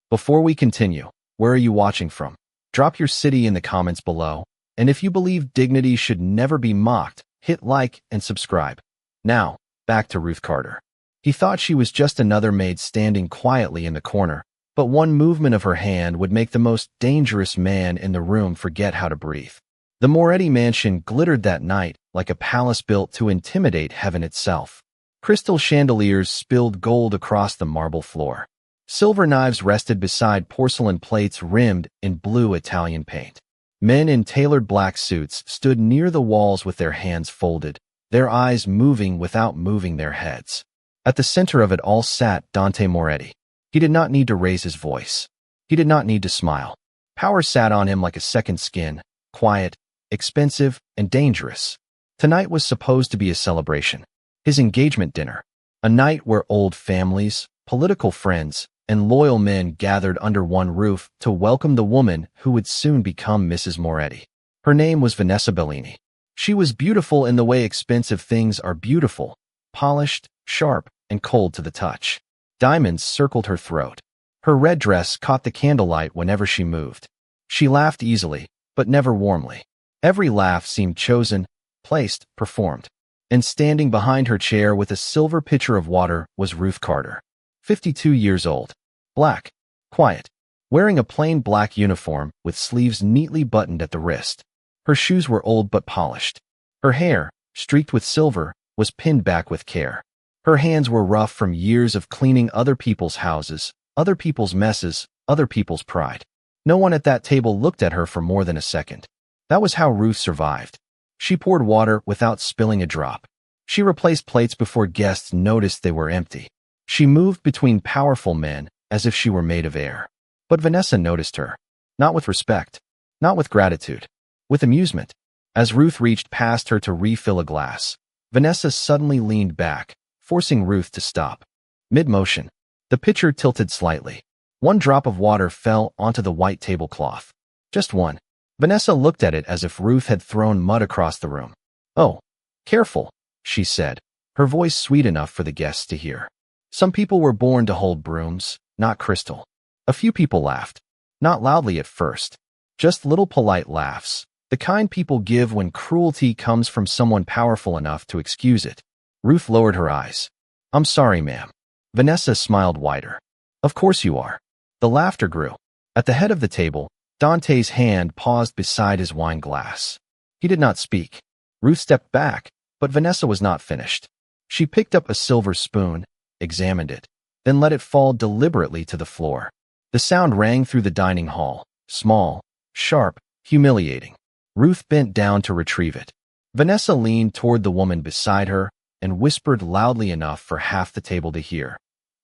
Before we continue, where are you watching from? Drop your city in the comments below, and if you believe dignity should never be mocked, hit like and subscribe. Now, back to Ruth Carter. He thought she was just another maid standing quietly in the corner, but one movement of her hand would make the most dangerous man in the room forget how to breathe. The Moretti mansion glittered that night like a palace built to intimidate heaven itself. Crystal chandeliers spilled gold across the marble floor. Silver knives rested beside porcelain plates rimmed in blue Italian paint. Men in tailored black suits stood near the walls with their hands folded, their eyes moving without moving their heads. At the center of it all sat Dante Moretti. He did not need to raise his voice. He did not need to smile. Power sat on him like a second skin, quiet, expensive, and dangerous. Tonight was supposed to be a celebration. His engagement dinner. A night where old families, political friends, and loyal men gathered under one roof to welcome the woman who would soon become Mrs. Moretti. Her name was Vanessa Bellini. She was beautiful in the way expensive things are beautiful, polished, sharp, and cold to the touch. Diamonds circled her throat. Her red dress caught the candlelight whenever she moved. She laughed easily, but never warmly. Every laugh seemed chosen, placed, performed. And standing behind her chair with a silver pitcher of water was Ruth Carter. 52 years old. Black. Quiet. Wearing a plain black uniform with sleeves neatly buttoned at the wrist. Her shoes were old but polished. Her hair, streaked with silver, was pinned back with care. Her hands were rough from years of cleaning other people's houses, other people's messes, other people's pride. No one at that table looked at her for more than a second. That was how Ruth survived. She poured water without spilling a drop. She replaced plates before guests noticed they were empty. She moved between powerful men as if she were made of air. But Vanessa noticed her. Not with respect. Not with gratitude. With amusement. As Ruth reached past her to refill a glass, Vanessa suddenly leaned back, forcing Ruth to stop. Mid-motion, the pitcher tilted slightly. One drop of water fell onto the white tablecloth. Just one. Vanessa looked at it as if Ruth had thrown mud across the room. "Oh, careful," she said, her voice sweet enough for the guests to hear. Some people were born to hold brooms, not crystal. A few people laughed. Not loudly at first. Just little polite laughs. The kind people give when cruelty comes from someone powerful enough to excuse it. Ruth lowered her eyes. "I'm sorry, ma'am." Vanessa smiled wider. "Of course you are." The laughter grew. At the head of the table, Dante's hand paused beside his wine glass. He did not speak. Ruth stepped back, but Vanessa was not finished. She picked up a silver spoon, examined it, then let it fall deliberately to the floor. The sound rang through the dining hall, small, sharp, humiliating. Ruth bent down to retrieve it. Vanessa leaned toward the woman beside her and whispered loudly enough for half the table to hear.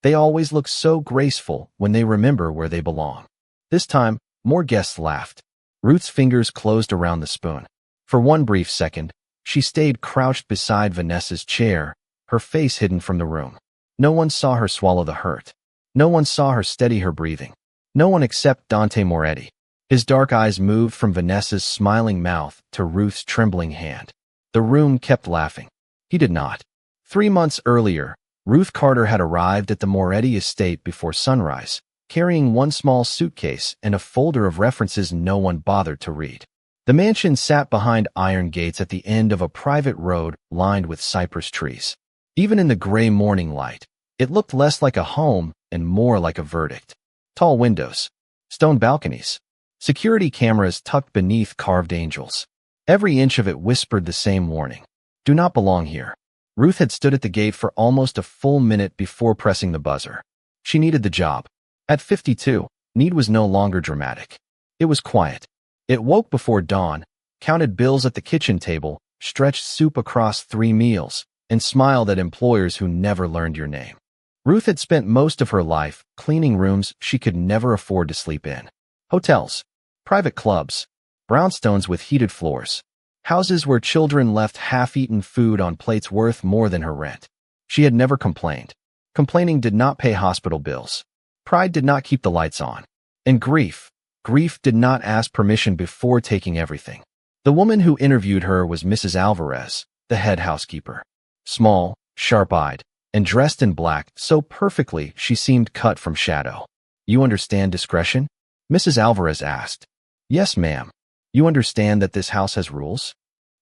"They always look so graceful when they remember where they belong." This time, more guests laughed. Ruth's fingers closed around the spoon. For one brief second, she stayed crouched beside Vanessa's chair, her face hidden from the room. No one saw her swallow the hurt. No one saw her steady her breathing. No one except Dante Moretti. His dark eyes moved from Vanessa's smiling mouth to Ruth's trembling hand. The room kept laughing. He did not. 3 months earlier, Ruth Carter had arrived at the Moretti estate before sunrise, carrying one small suitcase and a folder of references no one bothered to read. The mansion sat behind iron gates at the end of a private road lined with cypress trees. Even in the gray morning light, it looked less like a home and more like a verdict. Tall windows, stone balconies, security cameras tucked beneath carved angels. Every inch of it whispered the same warning. Do not belong here. Ruth had stood at the gate for almost a full minute before pressing the buzzer. She needed the job. At 52, need was no longer dramatic. It was quiet. It woke before dawn, counted bills at the kitchen table, stretched soup across 3 meals, and smiled at employers who never learned your name. Ruth had spent most of her life cleaning rooms she could never afford to sleep in. Hotels, private clubs, brownstones with heated floors, houses where children left half-eaten food on plates worth more than her rent. She had never complained. Complaining did not pay hospital bills. Pride did not keep the lights on. And grief did not ask permission before taking everything. The woman who interviewed her was Mrs. Alvarez, the head housekeeper. Small, sharp-eyed, and dressed in black so perfectly she seemed cut from shadow. You understand discretion? Mrs. Alvarez asked. Yes, ma'am. You understand that this house has rules?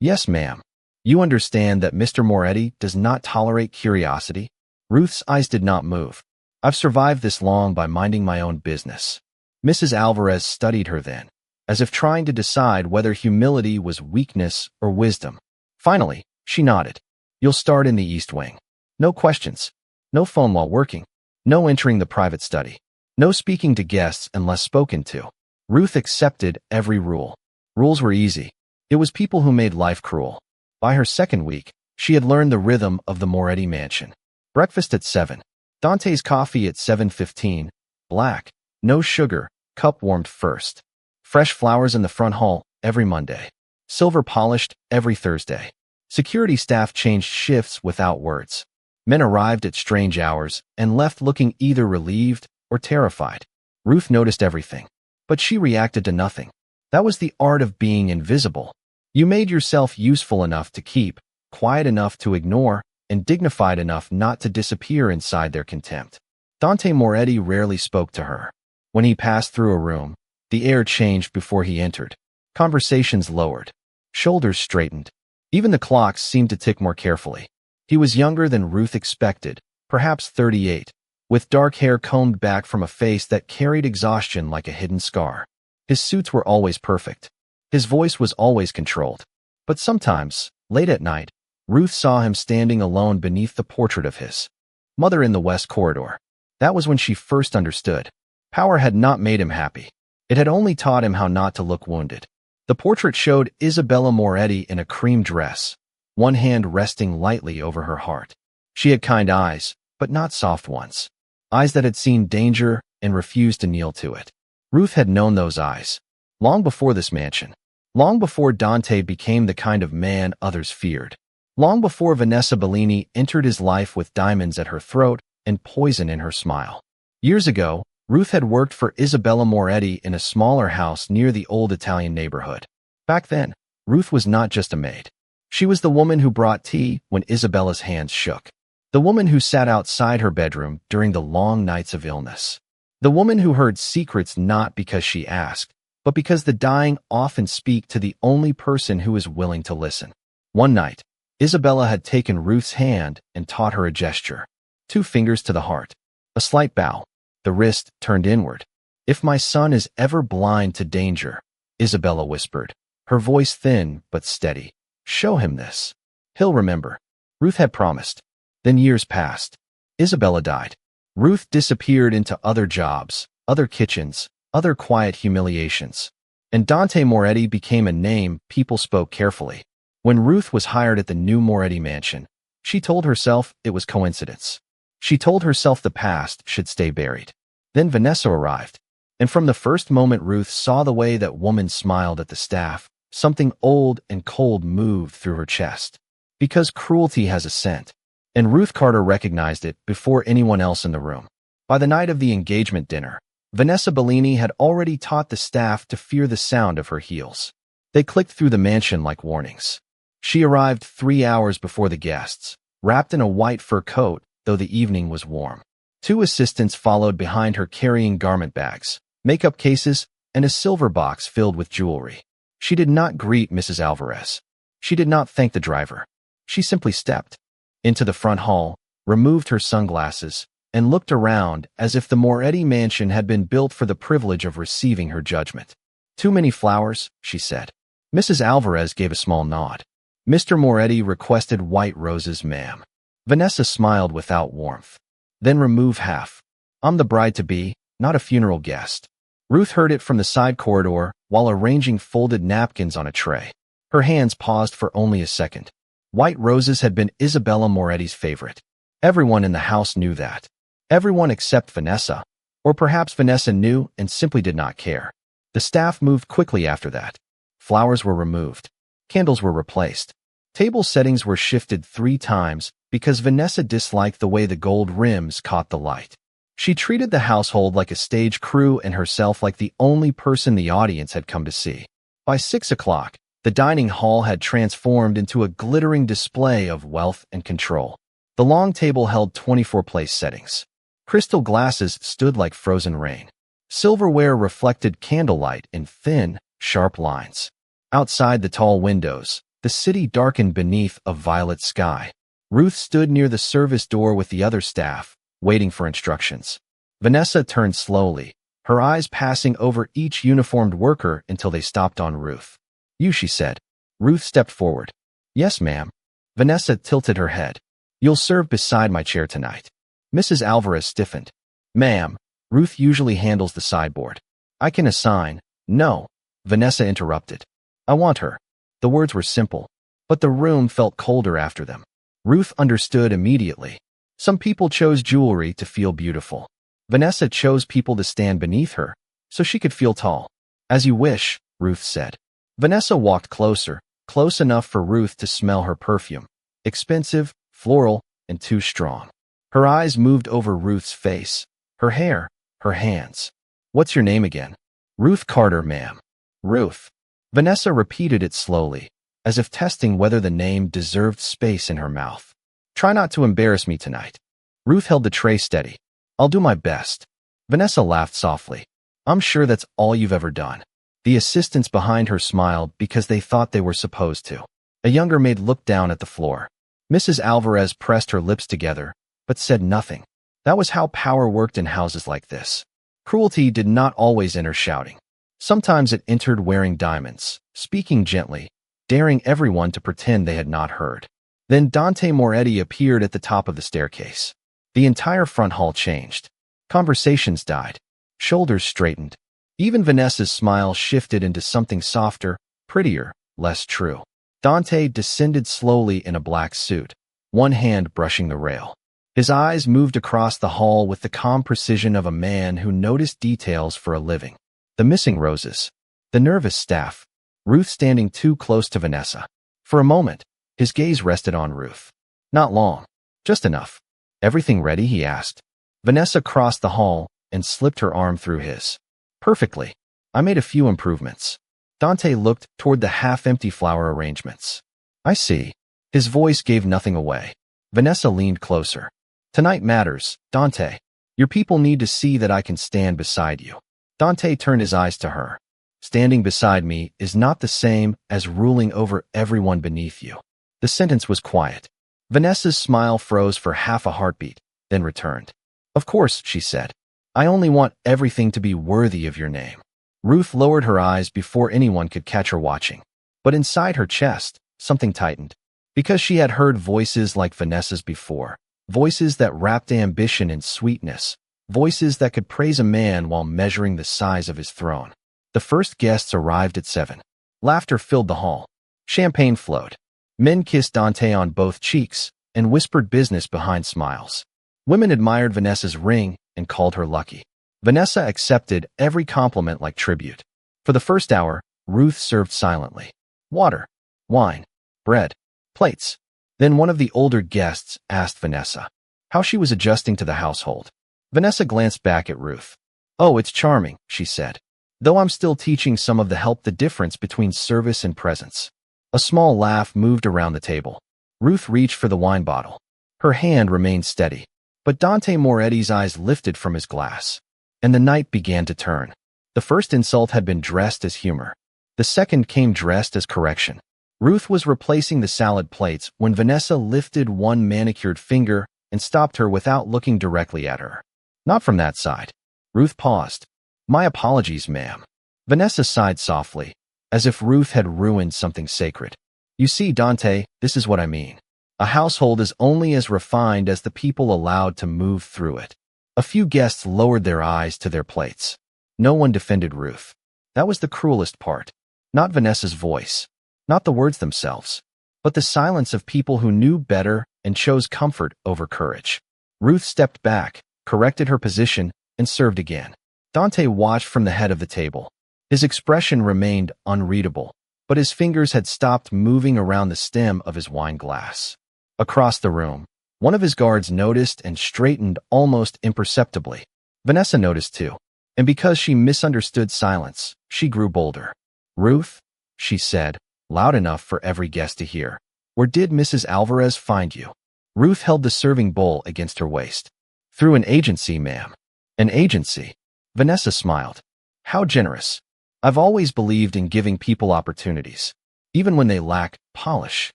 Yes, ma'am. You understand that Mr. Moretti does not tolerate curiosity? Ruth's eyes did not move. I've survived this long by minding my own business. Mrs. Alvarez studied her then, as if trying to decide whether humility was weakness or wisdom. Finally, she nodded. You'll start in the East Wing. No questions. No phone while working. No entering the private study. No speaking to guests unless spoken to. Ruth accepted every rule. Rules were easy. It was people who made life cruel. By her second week, she had learned the rhythm of the Moretti mansion. Breakfast at 7. Dante's coffee at 7:15. Black. No sugar. Cup warmed first. Fresh flowers in the front hall every Monday. Silver polished every Thursday. Security staff changed shifts without words. Men arrived at strange hours and left looking either relieved or terrified. Ruth noticed everything, but she reacted to nothing. That was the art of being invisible. You made yourself useful enough to keep, quiet enough to ignore, and dignified enough not to disappear inside their contempt. Dante Moretti rarely spoke to her. When he passed through a room, the air changed before he entered. Conversations lowered. Shoulders straightened. Even the clocks seemed to tick more carefully. He was younger than Ruth expected, perhaps 38, with dark hair combed back from a face that carried exhaustion like a hidden scar. His suits were always perfect. His voice was always controlled. But sometimes, late at night, Ruth saw him standing alone beneath the portrait of his mother in the West Corridor. That was when she first understood. Power had not made him happy. It had only taught him how not to look wounded. The portrait showed Isabella Moretti in a cream dress, one hand resting lightly over her heart. She had kind eyes, but not soft ones. Eyes that had seen danger and refused to kneel to it. Ruth had known those eyes. Long before this mansion. Long before Dante became the kind of man others feared. Long before Vanessa Bellini entered his life with diamonds at her throat and poison in her smile. Years ago, Ruth had worked for Isabella Moretti in a smaller house near the old Italian neighborhood. Back then, Ruth was not just a maid. She was the woman who brought tea when Isabella's hands shook. The woman who sat outside her bedroom during the long nights of illness. The woman who heard secrets not because she asked, but because the dying often speak to the only person who is willing to listen. One night, Isabella had taken Ruth's hand and taught her a gesture. 2 fingers to the heart. A slight bow. The wrist turned inward. If my son is ever blind to danger, Isabella whispered, her voice thin but steady, show him this. He'll remember. Ruth had promised. Then years passed. Isabella died. Ruth disappeared into other jobs, other kitchens, other quiet humiliations. And Dante Moretti became a name people spoke carefully. When Ruth was hired at the new Moretti mansion, she told herself it was coincidence. She told herself the past should stay buried. Then Vanessa arrived. And from the first moment Ruth saw the way that woman smiled at the staff, something old and cold moved through her chest. Because cruelty has a scent. And Ruth Carter recognized it before anyone else in the room. By the night of the engagement dinner, Vanessa Bellini had already taught the staff to fear the sound of her heels. They clicked through the mansion like warnings. She arrived 3 hours before the guests, wrapped in a white fur coat, though the evening was warm. 2 assistants followed behind her carrying garment bags, makeup cases, and a silver box filled with jewelry. She did not greet Mrs. Alvarez. She did not thank the driver. She simply stepped into the front hall, removed her sunglasses, and looked around as if the Moretti mansion had been built for the privilege of receiving her judgment. Too many flowers, she said. Mrs. Alvarez gave a small nod. Mr. Moretti requested white roses, ma'am. Vanessa smiled without warmth. Then remove half. I'm the bride-to-be, not a funeral guest. Ruth heard it from the side corridor while arranging folded napkins on a tray. Her hands paused for only a second. White roses had been Isabella Moretti's favorite. Everyone in the house knew that. Everyone except Vanessa. Or perhaps Vanessa knew and simply did not care. The staff moved quickly after that. Flowers were removed. Candles were replaced. Table settings were shifted 3 times because Vanessa disliked the way the gold rims caught the light. She treated the household like a stage crew and herself like the only person the audience had come to see. By 6 o'clock, the dining hall had transformed into a glittering display of wealth and control. The long table held 24 place settings. Crystal glasses stood like frozen rain. Silverware reflected candlelight in thin, sharp lines. Outside the tall windows, the city darkened beneath a violet sky. Ruth stood near the service door with the other staff, waiting for instructions. Vanessa turned slowly, her eyes passing over each uniformed worker until they stopped on Ruth. "You," she said. Ruth stepped forward. "Yes, ma'am." Vanessa tilted her head. "You'll serve beside my chair tonight." Mrs. Alvarez stiffened. "Ma'am, Ruth usually handles the sideboard. I can assign—" "No," Vanessa interrupted. "I want her." The words were simple, but the room felt colder after them. Ruth understood immediately. Some people chose jewelry to feel beautiful. Vanessa chose people to stand beneath her, so she could feel tall. "As you wish," Ruth said. Vanessa walked closer, close enough for Ruth to smell her perfume. Expensive, floral, and too strong. Her eyes moved over Ruth's face, her hair, her hands. "What's your name again?" "Ruth Carter, ma'am." "Ruth." Vanessa repeated it slowly, as if testing whether the name deserved space in her mouth. "Try not to embarrass me tonight." Ruth held the tray steady. "I'll do my best." Vanessa laughed softly. "I'm sure that's all you've ever done." The assistants behind her smiled because they thought they were supposed to. A younger maid looked down at the floor. Mrs. Alvarez pressed her lips together, but said nothing. That was how power worked in houses like this. Cruelty did not always enter shouting. Sometimes it entered wearing diamonds, speaking gently, daring everyone to pretend they had not heard. Then Dante Moretti appeared at the top of the staircase. The entire front hall changed. Conversations died. Shoulders straightened. Even Vanessa's smile shifted into something softer, prettier, less true. Dante descended slowly in a black suit, one hand brushing the rail. His eyes moved across the hall with the calm precision of a man who noticed details for a living. The missing roses. The nervous staff. Ruth standing too close to Vanessa. For a moment, his gaze rested on Ruth. Not long. Just enough. "Everything ready?" he asked. Vanessa crossed the hall and slipped her arm through his. "Perfectly. I made a few improvements." Dante looked toward the half-empty flower arrangements. "I see." His voice gave nothing away. Vanessa leaned closer. "Tonight matters, Dante. Your people need to see that I can stand beside you." Dante turned his eyes to her. "Standing beside me is not the same as ruling over everyone beneath you." The sentence was quiet. Vanessa's smile froze for half a heartbeat, then returned. "Of course," she said. "I only want everything to be worthy of your name." Ruth lowered her eyes before anyone could catch her watching. But inside her chest, something tightened. Because she had heard voices like Vanessa's before. Voices that wrapped ambition in sweetness. Voices that could praise a man while measuring the size of his throne. The first guests arrived at 7. Laughter filled the hall. Champagne flowed. Men kissed Dante on both cheeks and whispered business behind smiles. Women admired Vanessa's ring and called her lucky. Vanessa accepted every compliment like tribute. For the first hour, Ruth served silently. Water, wine, bread, plates. Then one of the older guests asked Vanessa how she was adjusting to the household. Vanessa glanced back at Ruth. "Oh, it's charming," she said. "Though I'm still teaching some of the help the difference between service and presence." A small laugh moved around the table. Ruth reached for the wine bottle. Her hand remained steady. But Dante Moretti's eyes lifted from his glass. And the night began to turn. The first insult had been dressed as humor. The second came dressed as correction. Ruth was replacing the salad plates when Vanessa lifted one manicured finger and stopped her without looking directly at her. "Not from that side." Ruth paused. "My apologies, ma'am." Vanessa sighed softly, as if Ruth had ruined something sacred. "You see, Dante, this is what I mean. A household is only as refined as the people allowed to move through it." A few guests lowered their eyes to their plates. No one defended Ruth. That was the cruelest part. Not Vanessa's voice. Not the words themselves. But the silence of people who knew better and chose comfort over courage. Ruth stepped back, corrected her position, and served again. Dante watched from the head of the table. His expression remained unreadable, but his fingers had stopped moving around the stem of his wine glass. Across the room, one of his guards noticed and straightened almost imperceptibly. Vanessa noticed too, and because she misunderstood silence, she grew bolder. "Ruth," she said, loud enough for every guest to hear, "where did Mrs. Alvarez find you?" Ruth held the serving bowl against her waist. "Through an agency, ma'am." "An agency?" Vanessa smiled. How generous. I've always believed in giving people opportunities, even when they lack polish.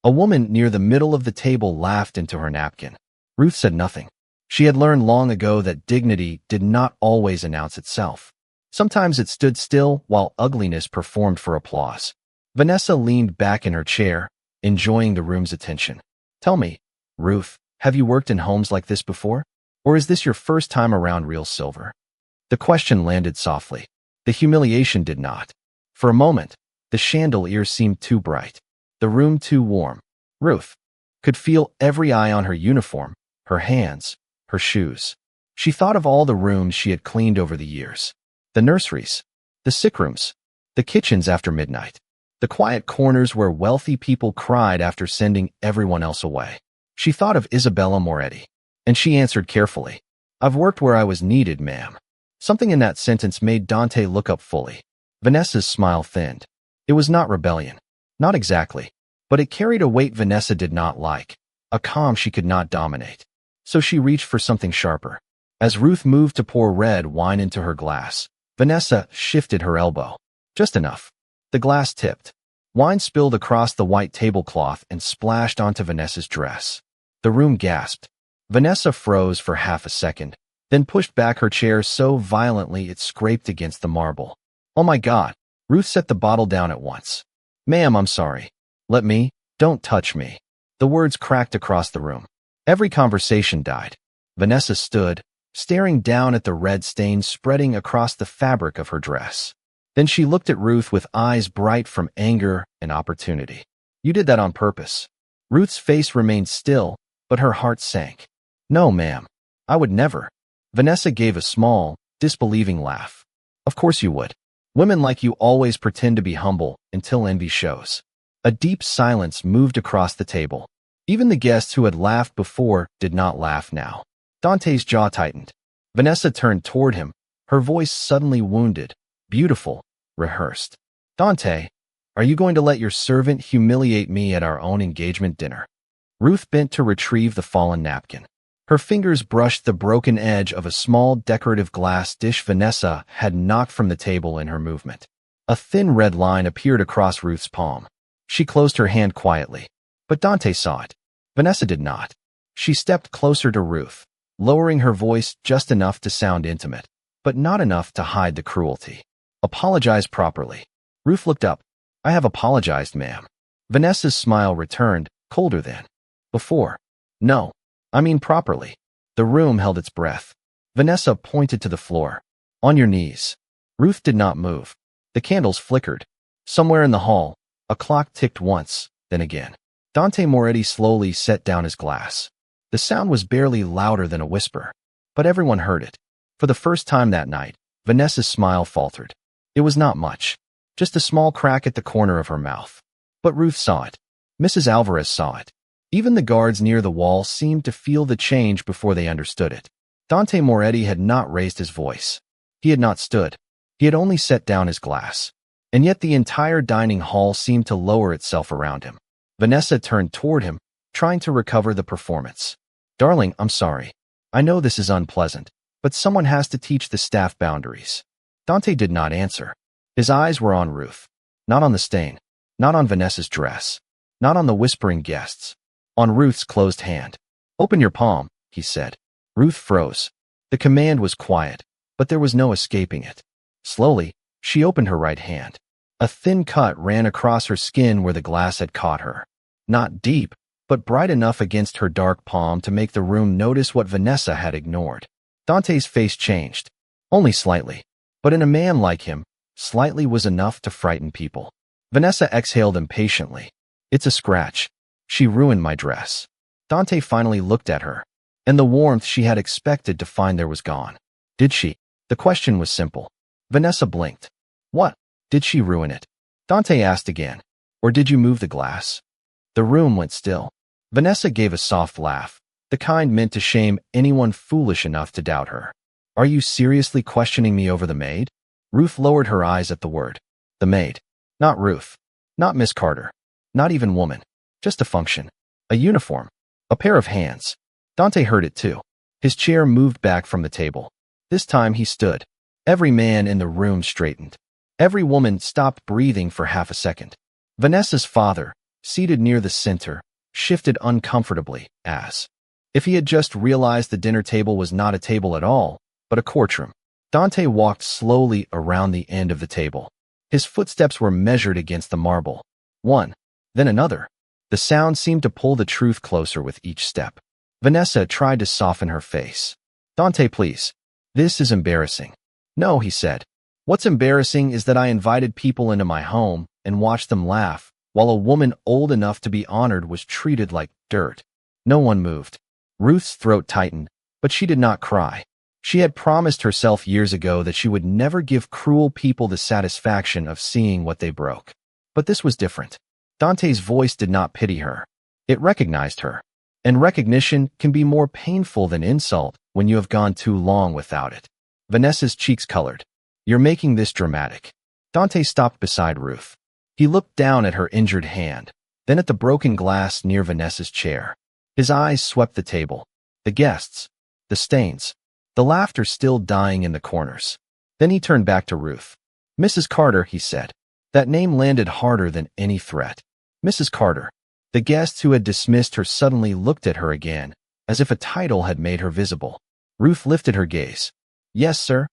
A woman near the middle of the table laughed into her napkin. Ruth said nothing. She had learned long ago that dignity did not always announce itself. Sometimes it stood still while ugliness performed for applause. Vanessa leaned back in her chair, enjoying the room's attention. Tell me, Ruth, have you worked in homes like this before? Or is this your first time around real silver? The question landed softly. The humiliation did not. For a moment, the chandelier seemed too bright, the room too warm. Ruth could feel every eye on her uniform, her hands, her shoes. She thought of all the rooms she had cleaned over the years. The nurseries, the sick rooms, the kitchens after midnight, the quiet corners where wealthy people cried after sending everyone else away. She thought of Isabella Moretti, and she answered carefully, I've worked where I was needed, ma'am. Something in that sentence made Dante look up fully. Vanessa's smile thinned. It was not rebellion. Not exactly. But it carried a weight Vanessa did not like, a calm she could not dominate. So she reached for something sharper. As Ruth moved to pour red wine into her glass, Vanessa shifted her elbow. Just enough. The glass tipped. Wine spilled across the white tablecloth and splashed onto Vanessa's dress. The room gasped. Vanessa froze for half a second, then pushed back her chair so violently it scraped against the marble. Oh my God. Ruth set the bottle down at once. Ma'am, I'm sorry. Let me. Don't touch me. The words cracked across the room. Every conversation died. Vanessa stood, staring down at the red stains spreading across the fabric of her dress. Then she looked at Ruth with eyes bright from anger and opportunity. You did that on purpose. Ruth's face remained still, but her heart sank. No, ma'am. I would never. Vanessa gave a small, disbelieving laugh. Of course you would. Women like you always pretend to be humble until envy shows. A deep silence moved across the table. Even the guests who had laughed before did not laugh now. Dante's jaw tightened. Vanessa turned toward him, her voice suddenly wounded, beautiful, rehearsed. Dante, are you going to let your servant humiliate me at our own engagement dinner? Ruth bent to retrieve the fallen napkin. Her fingers brushed the broken edge of a small decorative glass dish Vanessa had knocked from the table in her movement. A thin red line appeared across Ruth's palm. She closed her hand quietly, but Dante saw it. Vanessa did not. She stepped closer to Ruth, lowering her voice just enough to sound intimate, but not enough to hide the cruelty. Apologize properly. Ruth looked up. I have apologized, ma'am. Vanessa's smile returned, colder than before. No, I mean properly. The room held its breath. Vanessa pointed to the floor. On your knees. Ruth did not move. The candles flickered. Somewhere in the hall, a clock ticked once, then again. Dante Moretti slowly set down his glass. The sound was barely louder than a whisper, but everyone heard it. For the first time that night, Vanessa's smile faltered. It was not much, just a small crack at the corner of her mouth. But Ruth saw it. Mrs. Alvarez saw it. Even the guards near the wall seemed to feel the change before they understood it. Dante Moretti had not raised his voice. He had not stood. He had only set down his glass. And yet the entire dining hall seemed to lower itself around him. Vanessa turned toward him, trying to recover the performance. Darling, I'm sorry. I know this is unpleasant, but someone has to teach the staff boundaries. Dante did not answer. His eyes were on Ruth. Not on the stain. Not on Vanessa's dress. Not on the whispering guests. On Ruth's closed hand. Open your palm, he said. Ruth froze. The command was quiet, but there was no escaping it. Slowly, she opened her right hand. A thin cut ran across her skin where the glass had caught her. Not deep, but bright enough against her dark palm to make the room notice what Vanessa had ignored. Dante's face changed. Only slightly. But in a man like him, slightly was enough to frighten people. Vanessa exhaled impatiently. It's a scratch. She ruined my dress. Dante finally looked at her, and the warmth she had expected to find there was gone. Did she? The question was simple. Vanessa blinked. What? Did she ruin it? Dante asked again. Or did you move the glass? The room went still. Vanessa gave a soft laugh, the kind meant to shame anyone foolish enough to doubt her. Are you seriously questioning me over the maid? Ruth lowered her eyes at the word. The maid. Not Ruth. Not Miss Carter. Not even woman. Just a function. A uniform. A pair of hands. Dante heard it too. His chair moved back from the table. This time he stood. Every man in the room straightened. Every woman stopped breathing for half a second. Vanessa's father, seated near the center, shifted uncomfortably, as if he had just realized the dinner table was not a table at all, but a courtroom. Dante walked slowly around the end of the table. His footsteps were measured against the marble. One, then another. The sound seemed to pull the truth closer with each step. Vanessa tried to soften her face. "Dante, please. This is embarrassing." "No," he said. "What's embarrassing is that I invited people into my home and watched them laugh, while a woman old enough to be honored was treated like dirt." No one moved. Ruth's throat tightened, but she did not cry. She had promised herself years ago that she would never give cruel people the satisfaction of seeing what they broke. But this was different. Dante's voice did not pity her. It recognized her. And recognition can be more painful than insult when you have gone too long without it. Vanessa's cheeks colored. "You're making this dramatic." Dante stopped beside Ruth. He looked down at her injured hand, then at the broken glass near Vanessa's chair. His eyes swept the table, the guests, the stains, the laughter still dying in the corners. Then he turned back to Ruth. "Mrs. Carter," he said. That name landed harder than any threat. Mrs. Carter. The guests who had dismissed her suddenly looked at her again, as if a title had made her visible. Ruth lifted her gaze. "Yes, sir."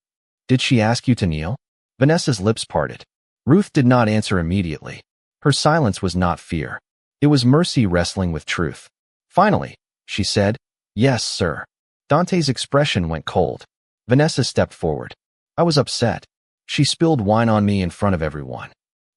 "Did she ask you to kneel?" Vanessa's lips parted. Ruth did not answer immediately. Her silence was not fear. It was mercy wrestling with truth. Finally, she said, "Yes, sir." Dante's expression went cold. Vanessa stepped forward. "I was upset. She spilled wine on me in front of everyone."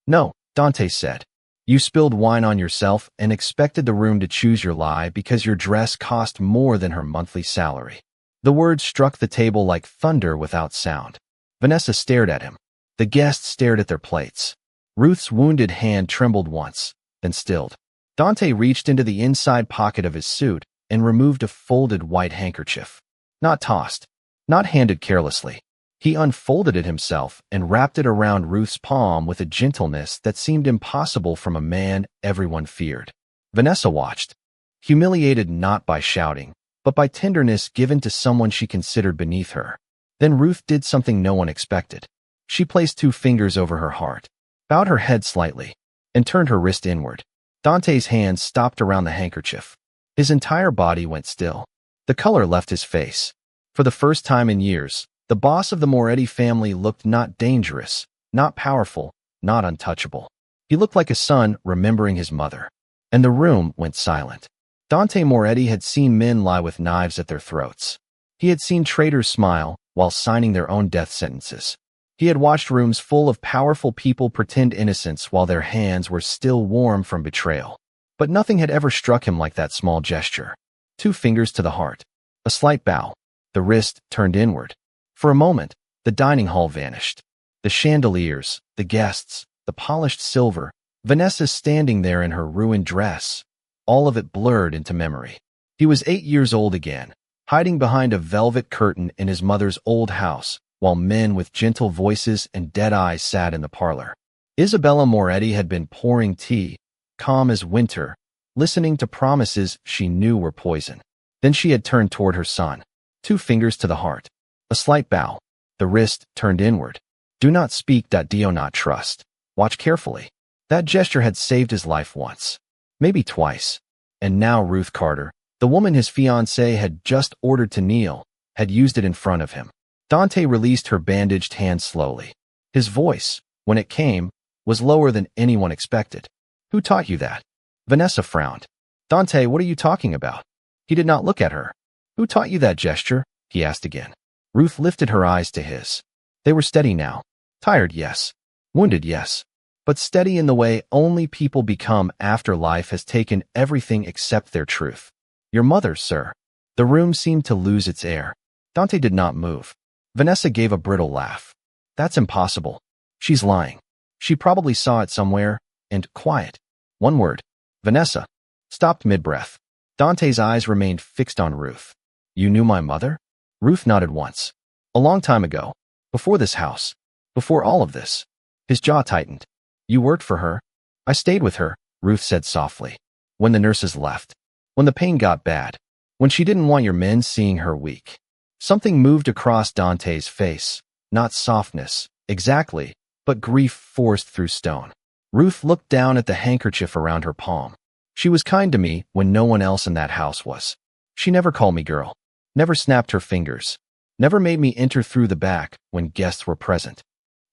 "No," Dante said. "You spilled wine on yourself and expected the room to choose your lie because your dress cost more than her monthly salary." The words struck the table like thunder without sound. Vanessa stared at him. The guests stared at their plates. Ruth's wounded hand trembled once, then stilled. Dante reached into the inside pocket of his suit and removed a folded white handkerchief. Not tossed, not handed carelessly. He unfolded it himself and wrapped it around Ruth's palm with a gentleness that seemed impossible from a man everyone feared. Vanessa watched, humiliated not by shouting, but by tenderness given to someone she considered beneath her. Then Ruth did something no one expected. She placed 2 fingers over her heart, bowed her head slightly, and turned her wrist inward. Dante's hands stopped around the handkerchief. His entire body went still. The color left his face. For the first time in years, the boss of the Moretti family looked not dangerous, not powerful, not untouchable. He looked like a son remembering his mother. And the room went silent. Dante Moretti had seen men lie with knives at their throats. He had seen traitors smile while signing their own death sentences. He had watched rooms full of powerful people pretend innocence while their hands were still warm from betrayal. But nothing had ever struck him like that small gesture. 2 fingers to the heart. A slight bow. The wrist turned inward. For a moment, the dining hall vanished. The chandeliers, the guests, the polished silver, Vanessa standing there in her ruined dress. All of it blurred into memory. He was 8 years old again, hiding behind a velvet curtain in his mother's old house, while men with gentle voices and dead eyes sat in the parlor. Isabella Moretti had been pouring tea, calm as winter, listening to promises she knew were poison. Then she had turned toward her son. 2 fingers to the heart. A slight bow. The wrist turned inward. "Do not speak. Do not trust. Watch carefully." That gesture had saved his life once. Maybe twice. And now Ruth Carter, the woman his fiancée had just ordered to kneel, had used it in front of him. Dante released her bandaged hand slowly. His voice, when it came, was lower than anyone expected. "Who taught you that?" Vanessa frowned. "Dante, what are you talking about?" He did not look at her. "Who taught you that gesture?" he asked again. Ruth lifted her eyes to his. They were steady now. Tired, yes. Wounded, yes. But steady in the way only people become after life has taken everything except their truth. "Your mother, sir." The room seemed to lose its air. Dante did not move. Vanessa gave a brittle laugh. "That's impossible. She's lying. She probably saw it somewhere, and quiet." One word. Vanessa stopped mid-breath. Dante's eyes remained fixed on Ruth. "You knew my mother?" Ruth nodded once. "A long time ago. Before this house. Before all of this." His jaw tightened. "You worked for her?" "I stayed with her," Ruth said softly. "When the nurses left. When the pain got bad. When she didn't want your men seeing her weak." Something moved across Dante's face. not softness, exactly, but grief forced through stone. Ruth looked down at the handkerchief around her palm. She was kind to me when no one else in that house was. She never called me girl, never snapped her fingers, never made me enter through the back when guests were present.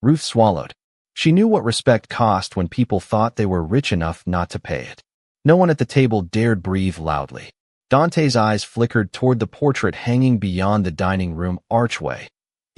Ruth swallowed. She knew what respect cost when people thought they were rich enough not to pay it. No one at the table dared breathe loudly. Dante's eyes flickered toward the portrait hanging beyond the dining room archway.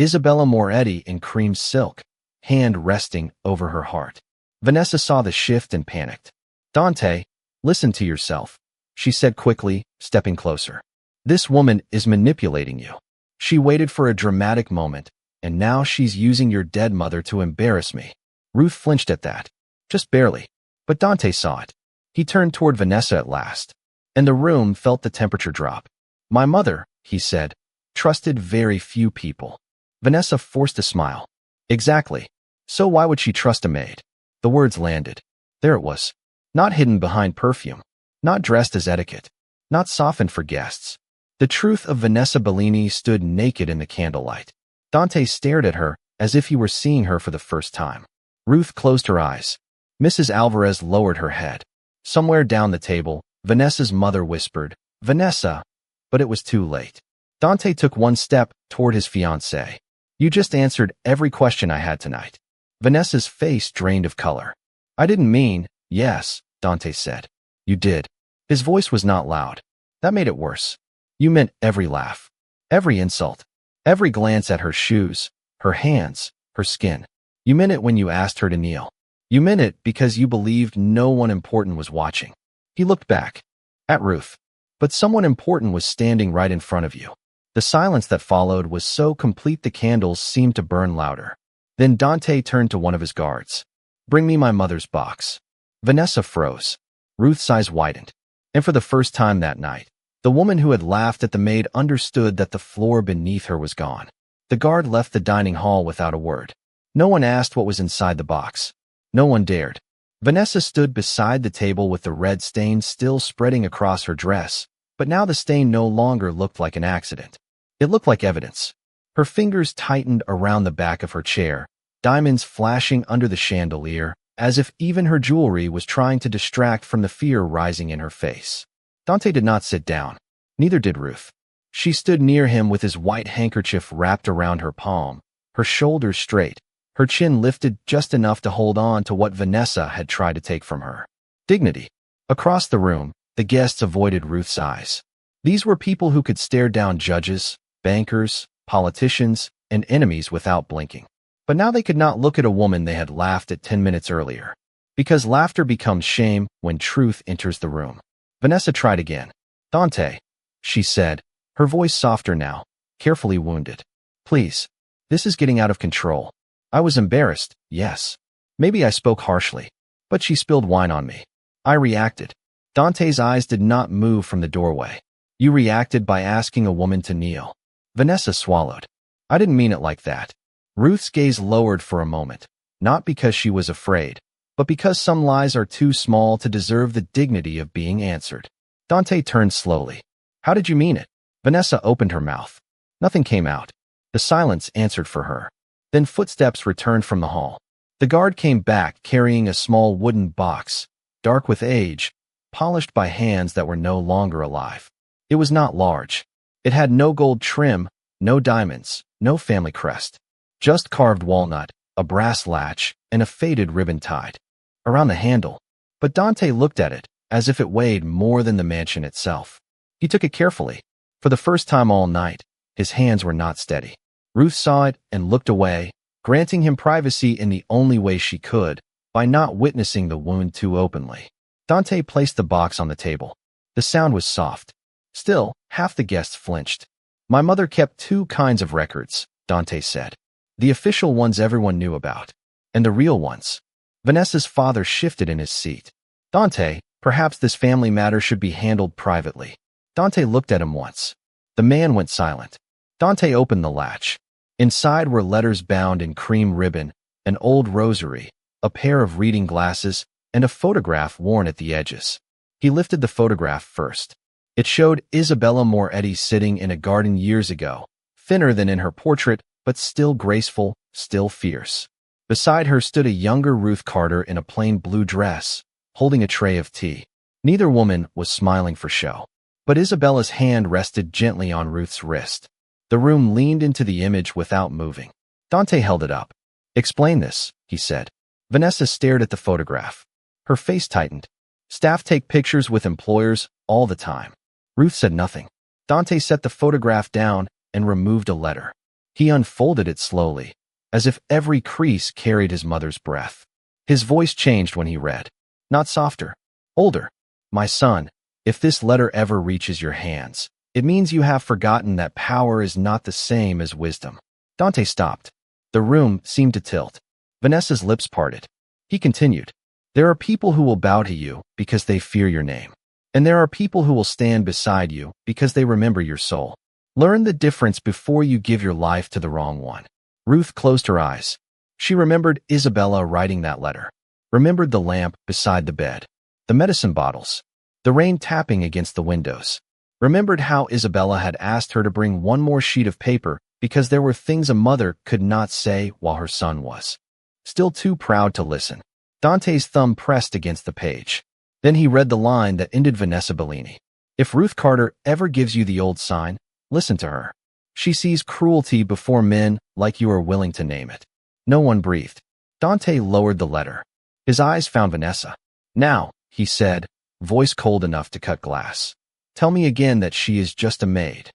Isabella Moretti in cream silk, hand resting over her heart. Vanessa saw the shift and panicked. Dante, listen to yourself, she said quickly, stepping closer. This woman is manipulating you. She waited for a dramatic moment, and now she's using your dead mother to embarrass me. Ruth flinched at that. Just barely. But Dante saw it. He turned toward Vanessa at last, and the room felt the temperature drop. My mother, he said, trusted very few people. Vanessa forced a smile. Exactly. So why would she trust a maid? The words landed. There it was. Not hidden behind perfume. Not dressed as etiquette. Not softened for guests. The truth of Vanessa Bellini stood naked in the candlelight. Dante stared at her as if he were seeing her for the first time. Ruth closed her eyes. Mrs. Alvarez lowered her head. Somewhere down the table, Vanessa's mother whispered, Vanessa, but it was too late. Dante took one step toward his fiancée. You just answered every question I had tonight. Vanessa's face drained of color. I didn't mean, yes, Dante said. You did. His voice was not loud. That made it worse. You meant every laugh, every insult, every glance at her shoes, her hands, her skin. You meant it when you asked her to kneel. You meant it because you believed no one important was watching. He looked back. At Ruth. But someone important was standing right in front of you. The silence that followed was so complete the candles seemed to burn louder. Then Dante turned to one of his guards. Bring me my mother's box. Vanessa froze. Ruth's eyes widened. And for the first time that night, the woman who had laughed at the maid understood that the floor beneath her was gone. The guard left the dining hall without a word. No one asked what was inside the box. No one dared. Vanessa stood beside the table with the red stain still spreading across her dress, but now the stain no longer looked like an accident. It looked like evidence. Her fingers tightened around the back of her chair, diamonds flashing under the chandelier, as if even her jewelry was trying to distract from the fear rising in her face. Dante did not sit down. Neither did Ruth. She stood near him with his white handkerchief wrapped around her palm, her shoulders straight, her chin lifted just enough to hold on to what Vanessa had tried to take from her. Dignity. Across the room, the guests avoided Ruth's eyes. These were people who could stare down judges, bankers, politicians, and enemies without blinking. But now they could not look at a woman they had laughed at 10 minutes earlier. Because laughter becomes shame when truth enters the room. Vanessa tried again. Dante, she said, her voice softer now, carefully wounded. Please. This is getting out of control. I was embarrassed, yes. Maybe I spoke harshly. But she spilled wine on me. I reacted. Dante's eyes did not move from the doorway. You reacted by asking a woman to kneel. Vanessa swallowed. I didn't mean it like that. Ruth's gaze lowered for a moment, not because she was afraid, but because some lies are too small to deserve the dignity of being answered. Dante turned slowly. How did you mean it? Vanessa opened her mouth. Nothing came out. The silence answered for her. Then footsteps returned from the hall. The guard came back carrying a small wooden box, dark with age, polished by hands that were no longer alive. It was not large. It had no gold trim, no diamonds, no family crest. Just carved walnut, a brass latch, and a faded ribbon tied around the handle. But Dante looked at it as if it weighed more than the mansion itself. He took it carefully. For the first time all night, his hands were not steady. Ruth saw it and looked away, granting him privacy in the only way she could, by not witnessing the wound too openly. Dante placed the box on the table. The sound was soft. Still, half the guests flinched. My mother kept two kinds of records, Dante said. The official ones everyone knew about, and the real ones. Vanessa's father shifted in his seat. Dante, perhaps this family matter should be handled privately. Dante looked at him once. The man went silent. Dante opened the latch. Inside were letters bound in cream ribbon, an old rosary, a pair of reading glasses, and a photograph worn at the edges. He lifted the photograph first. It showed Isabella Moretti sitting in a garden years ago, thinner than in her portrait, but still graceful, still fierce. Beside her stood a younger Ruth Carter in a plain blue dress, holding a tray of tea. Neither woman was smiling for show, but Isabella's hand rested gently on Ruth's wrist. The room leaned into the image without moving. Dante held it up. "Explain this," he said. Vanessa stared at the photograph. Her face tightened. "Staff take pictures with employers all the time." Ruth said nothing. Dante set the photograph down and removed a letter. He unfolded it slowly, as if every crease carried his mother's breath. His voice changed when he read. Not softer, older. "My son, if this letter ever reaches your hands, it means you have forgotten that power is not the same as wisdom." Dante stopped. The room seemed to tilt. Vanessa's lips parted. He continued, "There are people who will bow to you because they fear your name. And there are people who will stand beside you because they remember your soul. Learn the difference before you give your life to the wrong one." Ruth closed her eyes. She remembered Isabella writing that letter. Remembered the lamp beside the bed. The medicine bottles. The rain tapping against the windows. Remembered how Isabella had asked her to bring one more sheet of paper because there were things a mother could not say while her son was still too proud to listen. Dante's thumb pressed against the page. Then he read the line that ended Vanessa Bellini. "If Ruth Carter ever gives you the old sign, listen to her. She sees cruelty before men like you are willing to name it." No one breathed. Dante lowered the letter. His eyes found Vanessa. "Now," he said, voice cold enough to cut glass, "tell me again that she is just a maid."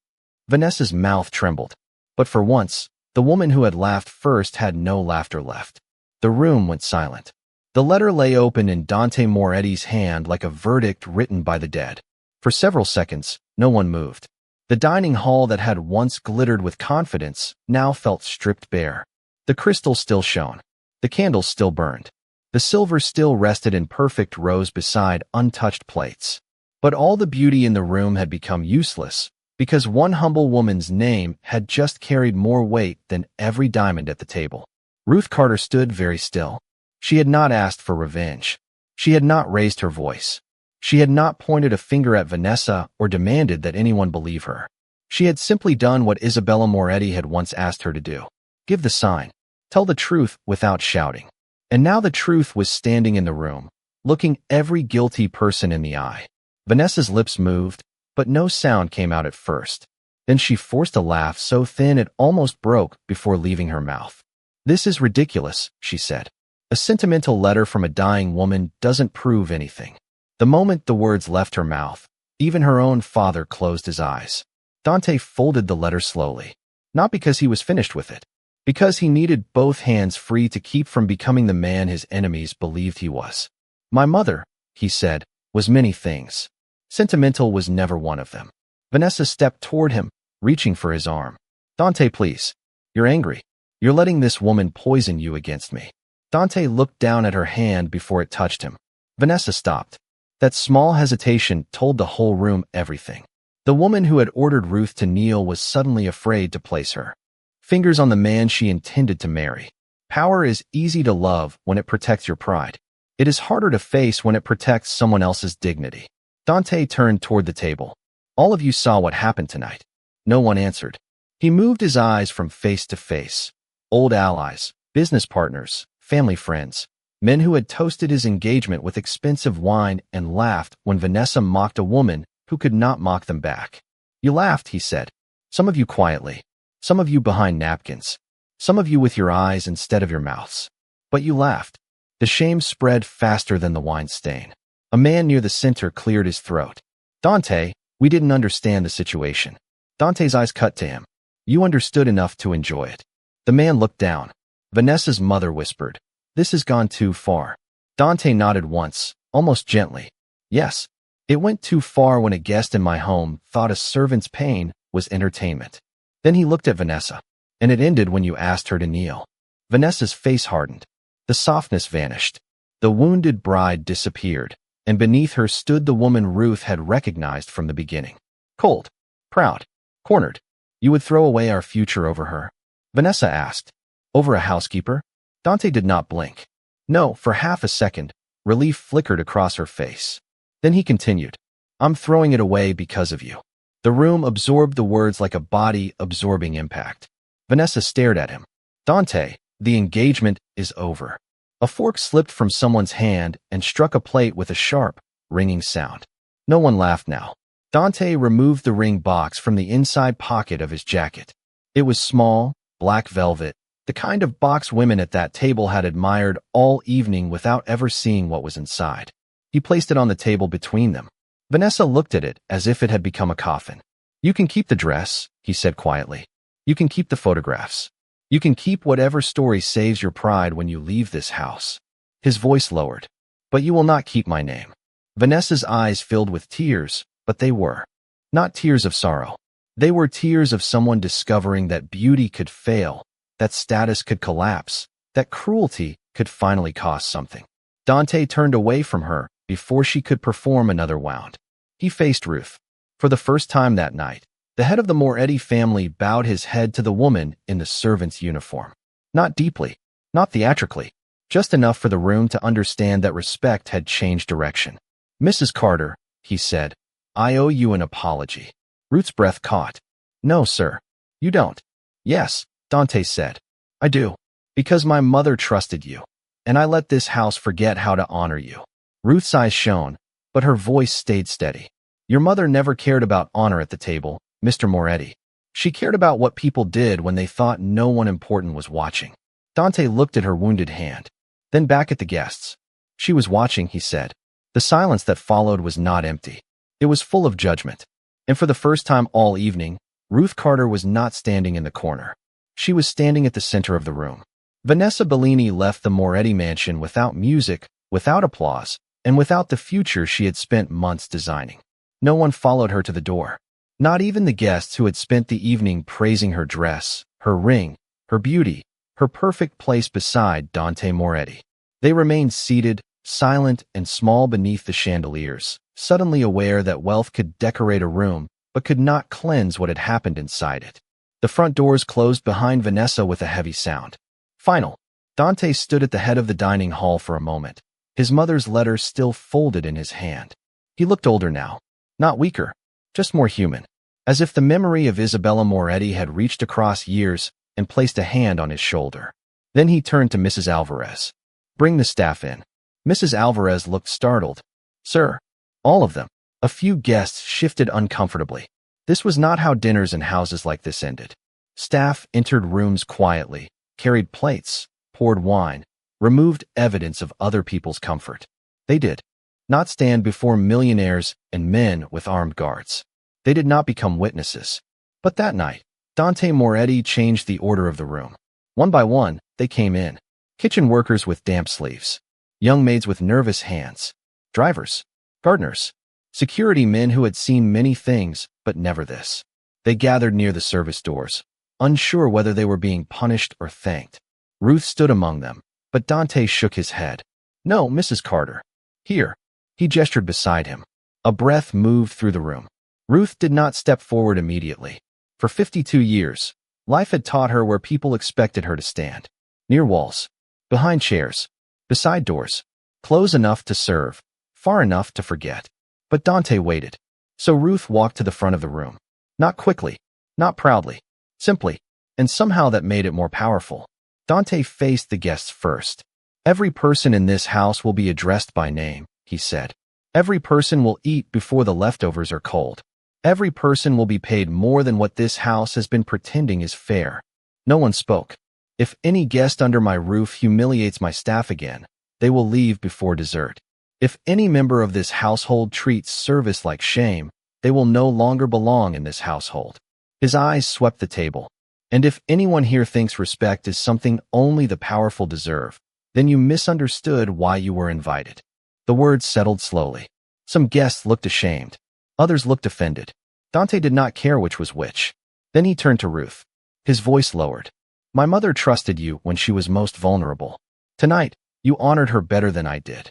Vanessa's mouth trembled. But for once, the woman who had laughed first had no laughter left. The room went silent. The letter lay open in Dante Moretti's hand like a verdict written by the dead. For several seconds, no one moved. The dining hall that had once glittered with confidence now felt stripped bare. The crystal still shone. The candles still burned. The silver still rested in perfect rows beside untouched plates. But all the beauty in the room had become useless because one humble woman's name had just carried more weight than every diamond at the table. Ruth Carter stood very still. She had not asked for revenge. She had not raised her voice. She had not pointed a finger at Vanessa or demanded that anyone believe her. She had simply done what Isabella Moretti had once asked her to do. Give the sign. Tell the truth without shouting. And now the truth was standing in the room, looking every guilty person in the eye. Vanessa's lips moved, but no sound came out at first. Then she forced a laugh so thin it almost broke before leaving her mouth. "This is ridiculous," she said. "A sentimental letter from a dying woman doesn't prove anything." The moment the words left her mouth, even her own father closed his eyes. Dante folded the letter slowly, not because he was finished with it, because he needed both hands free to keep from becoming the man his enemies believed he was. "My mother," he said, "was many things. Sentimental was never one of them." Vanessa stepped toward him, reaching for his arm. "Dante, please. You're angry. You're letting this woman poison you against me." Dante looked down at her hand before it touched him. Vanessa stopped. That small hesitation told the whole room everything. The woman who had ordered Ruth to kneel was suddenly afraid to place her fingers on the man she intended to marry. Power is easy to love when it protects your pride. It is harder to face when it protects someone else's dignity. Dante turned toward the table. "All of you saw what happened tonight." No one answered. He moved his eyes from face to face. Old allies, business partners, family friends, men who had toasted his engagement with expensive wine and laughed when Vanessa mocked a woman who could not mock them back. "You laughed," he said. "Some of you quietly, some of you behind napkins, some of you with your eyes instead of your mouths. But you laughed." The shame spread faster than the wine stain. A man near the center cleared his throat. "Dante, we didn't understand the situation." Dante's eyes cut to him. "You understood enough to enjoy it." The man looked down. Vanessa's mother whispered, "This has gone too far." Dante nodded once, almost gently. "Yes, it went too far when a guest in my home thought a servant's pain was entertainment." Then he looked at Vanessa. "And it ended when you asked her to kneel." Vanessa's face hardened. The softness vanished. The wounded bride disappeared, and beneath her stood the woman Ruth had recognized from the beginning. Cold, proud, cornered. "You would throw away our future over her?" Vanessa asked. "Over a housekeeper?" Dante did not blink. No, for half a second, relief flickered across her face. Then he continued, "I'm throwing it away because of you." The room absorbed the words like a body absorbing impact. Vanessa stared at him. Dante, the engagement is over. A fork slipped from someone's hand and struck a plate with a sharp, ringing sound. No one laughed now. Dante removed the ring box from the inside pocket of his jacket. It was small, black velvet, the kind of box women at that table had admired all evening without ever seeing what was inside. He placed it on the table between them. Vanessa looked at it as if it had become a coffin. "You can keep the dress," he said quietly. "You can keep the photographs. You can keep whatever story saves your pride when you leave this house." His voice lowered. "But you will not keep my name." Vanessa's eyes filled with tears, but they were not tears of sorrow. They were tears of someone discovering that beauty could fail, that status could collapse, that cruelty could finally cost something. Dante turned away from her before she could perform another wound. He faced Ruth. For the first time that night, the head of the Moretti family bowed his head to the woman in the servant's uniform. Not deeply, not theatrically, just enough for the room to understand that respect had changed direction. "Mrs. Carter," he said, "I owe you an apology." Ruth's breath caught. "No, sir. You don't." "Yes," Dante said. "I do. Because my mother trusted you, and I let this house forget how to honor you." Ruth's eyes shone, but her voice stayed steady. "Your mother never cared about honor at the table, Mr. Moretti. She cared about what people did when they thought no one important was watching." Dante looked at her wounded hand, then back at the guests. "She was watching," he said. The silence that followed was not empty. It was full of judgment. And for the first time all evening, Ruth Carter was not standing in the corner. She was standing at the center of the room. Vanessa Bellini left the Moretti mansion without music, without applause, and without the future she had spent months designing. No one followed her to the door. Not even the guests who had spent the evening praising her dress, her ring, her beauty, her perfect place beside Dante Moretti. They remained seated, silent and small beneath the chandeliers, suddenly aware that wealth could decorate a room, but could not cleanse what had happened inside it. The front doors closed behind Vanessa with a heavy sound. Final. Dante stood at the head of the dining hall for a moment, his mother's letter still folded in his hand. He looked older now, not weaker, just more human, as if the memory of Isabella Moretti had reached across years and placed a hand on his shoulder. Then he turned to Mrs. Alvarez. "Bring the staff in." Mrs. Alvarez looked startled. "Sir." All of them. A few guests shifted uncomfortably. This was not how dinners in houses like this ended. Staff entered rooms quietly, carried plates, poured wine, removed evidence of other people's comfort. They did not stand before millionaires and men with armed guards. They did not become witnesses. But that night, Dante Moretti changed the order of the room. One by one, they came in. Kitchen workers with damp sleeves, young maids with nervous hands, drivers, gardeners, security men who had seen many things, but never this. They gathered near the service doors, unsure whether they were being punished or thanked. Ruth stood among them, but Dante shook his head. "No, Mrs. Carter. Here." He gestured beside him. A breath moved through the room. Ruth did not step forward immediately. For 52 years, life had taught her where people expected her to stand. Near walls, behind chairs, beside doors, close enough to serve, far enough to forget. But Dante waited. So Ruth walked to the front of the room. Not quickly, not proudly, simply, and somehow that made it more powerful. Dante faced the guests first. "Every person in this house will be addressed by name," he said. "Every person will eat before the leftovers are cold. Every person will be paid more than what this house has been pretending is fair." No one spoke. "If any guest under my roof humiliates my staff again, they will leave before dessert. If any member of this household treats service like shame, they will no longer belong in this household." His eyes swept the table. "And if anyone here thinks respect is something only the powerful deserve, then you misunderstood why you were invited." The words settled slowly. Some guests looked ashamed. Others looked offended. Dante did not care which was which. Then he turned to Ruth. His voice lowered. "My mother trusted you when she was most vulnerable. Tonight, you honored her better than I did."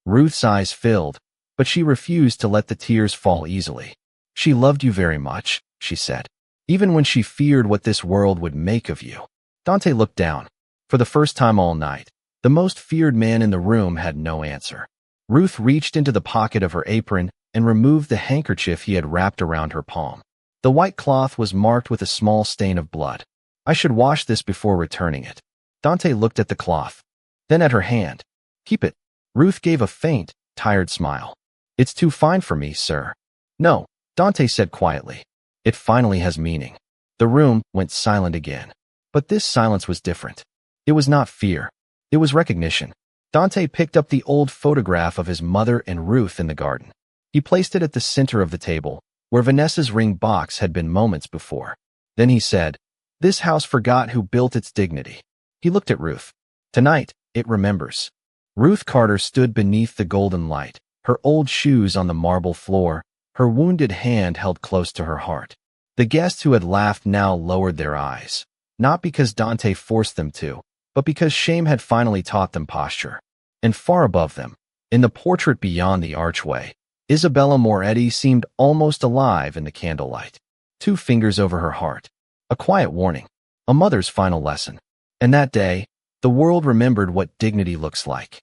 Ruth's eyes filled, but she refused to let the tears fall easily. "She loved you very much," she said, "even when she feared what this world would make of you." Dante looked down. For the first time all night, the most feared man in the room had no answer. Ruth reached into the pocket of her apron and removed the handkerchief he had wrapped around her palm. The white cloth was marked with a small stain of blood. I should wash this before returning it. Dante looked at the cloth, then at her hand. Keep it. Ruth gave a faint, tired smile. It's too fine for me, sir. No, Dante said quietly. It finally has meaning. The room went silent again. But this silence was different. It was not fear. It was recognition. Dante picked up the old photograph of his mother and Ruth in the garden. He placed it at the center of the table, where Vanessa's ring box had been moments before. Then he said, "This house forgot who built its dignity." He looked at Ruth. Tonight, it remembers. Ruth Carter stood beneath the golden light, her old shoes on the marble floor, her wounded hand held close to her heart. The guests who had laughed now lowered their eyes, not because Dante forced them to, but because shame had finally taught them posture. And far above them, in the portrait beyond the archway, Isabella Moretti seemed almost alive in the candlelight. 2 fingers over her heart. A quiet warning. A mother's final lesson. And that day, the world remembered what dignity looks like.